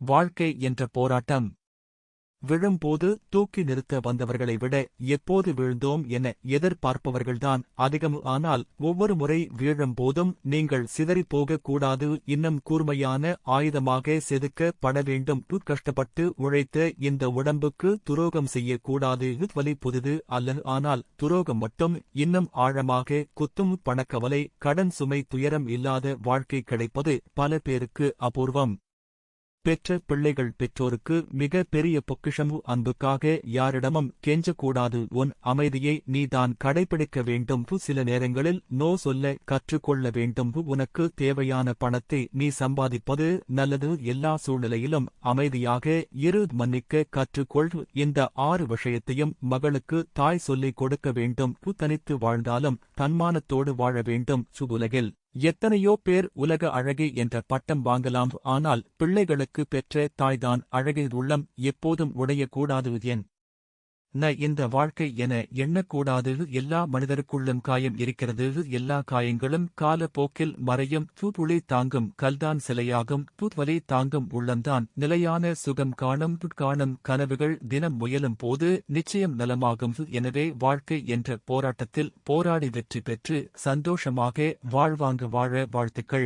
வாழ்க்கை என்ற போராட்டம். விழும்போது தூக்கி நிறுத்த வந்தவர்களை விட எப்போது வீழ்ந்தோம் என எதிர்பார்ப்பவர்கள்தான் அதிகம். ஆனால் ஒவ்வொரு முறை வீழும்போதும் நீங்கள் சிதறிப்போகக் கூடாது, இன்னும் கூர்மையான ஆயுதமாக செதுக்க பட வேண்டும். கஷ்டப்பட்டு உழைத்த இந்த உடம்புக்கு துரோகம் செய்யக்கூடாது. வலி புதிது அல்ல, ஆனால் துரோகம் மட்டும் இன்னும் ஆழமாக குத்தும். பணக்கவலை, கடன் சுமை, துயரம் இல்லாத வாழ்க்கை கிடைப்பது பல பேருக்கு அபூர்வம். பெற்ற பிள்ளைகள் பெற்றோருக்கு மிக பெரிய பொக்கிஷம். அன்புக்காக யாரிடமும் கெஞ்சக்கூடாது, உன் அமைதியை நீ தான் கடைபிடிக்க வேண்டும். சில நேரங்களில் நோ சொல்ல கற்றுக்கொள்ள வேண்டும். உனக்கு தேவையான பணத்தை நீ சம்பாதிப்பது நல்லது. எல்லா சூழ்நிலையிலும் அமைதியாக இரு, மன்னிக்க கற்றுக்கொள். இந்த 6 விஷயத்தையும் மகளுக்கு தாய் சொல்லிக் கொடுக்க வேண்டும். தனித்து வாழ்ந்தாலும் தன்மானத்தோடு வாழ வேண்டும். உலகில் எத்தனையோ பேர் உலக அழகி என்ற பட்டம் வாங்கலாம், ஆனால் பிள்ளைகளுக்கு பெற்ற தாய்தான் அழகி. உள்ளம் எப்போதும் உடையக்கூடாது. இந்த வாழ்க்கை என எண்ணக்கூடாது. எல்லா மனிதருக்குள்ளும் காயம் இருக்கிறது. எல்லா காயங்களும் கால போக்கில் மறையும். புலி தாங்கும் கல்தான் சிலையாகும். வலி தாங்கும் உள்ளம்தான் நிலையான சுகம் காணும். கனவுகள் தினம் முயலும் போது நிச்சயம் நலமாகும். எனவே வாழ்க்கை என்ற போராட்டத்தில் போராடி வெற்றி பெற்று சந்தோஷமாக வாழ்வாங்க வாழ வாழ்த்துக்கள்.